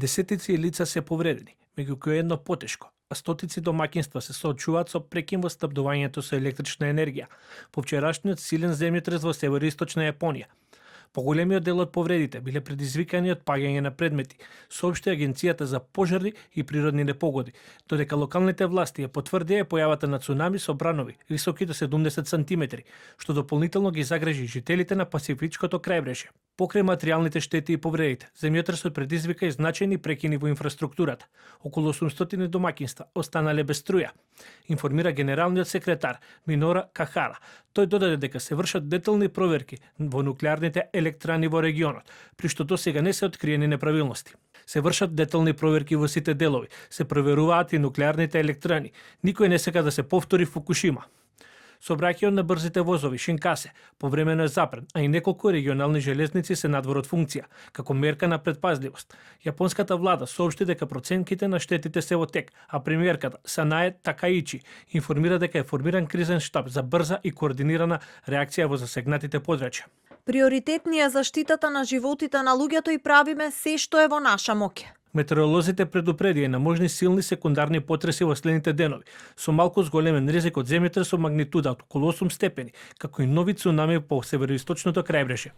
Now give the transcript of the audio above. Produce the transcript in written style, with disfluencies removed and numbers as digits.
Десетици лица се повредени, меѓу кои едно потешко, а стотици домаќинства се соочуваат со прекин во снабдувањето со електрична енергија по вчерашниот силен земјотрес во североисточна Јапонија. Поголемиот дел од повредите биле предизвикани од паѓање на предмети, соопшти Агенцијата за пожари и природни непогоди, додека локалните власти ја потврдија појавата на цунами со бранови високи до 70 сантиметри, што дополнително ги загрижи жителите на Пасифичкото крајбрежје. Покрај материјалните штети и повредите, земјотресот предизвика и значајни прекини во инфраструктурата. Околу 800 домаќинства останале без струја, информира генералниот секретар Минора Кахара. Тој додаде дека се вршат детални проверки во нуклеарните електрани во регионот, при што досега не се откриени неправилности. Се вршат детални проверки во сите делови, се проверуваат и нуклеарните електрани. Никој не сака да се повтори Фукушима. Сообраќајот на брзите возови Шинкасе повремено е запрен, а и неколку регионални железници се надвор од функција, како мерка на предпазливост. Јапонската влада соопшти дека проценките на штетите се во тек, а премиерката Санае Такаичи информира дека е формиран кризен штаб за брза и координирана реакција во засегнатите подрачја. Приоритетни е заштитата на животите на луѓето и правиме се што е во наша моќ. Метеоролозите предупредија на можни силни секундарни потреси во следните денови, со малку зголемен ризик од земјотрес со магнитуда од околу 8 степени, како и нови цунами по североисточното крајбрежје.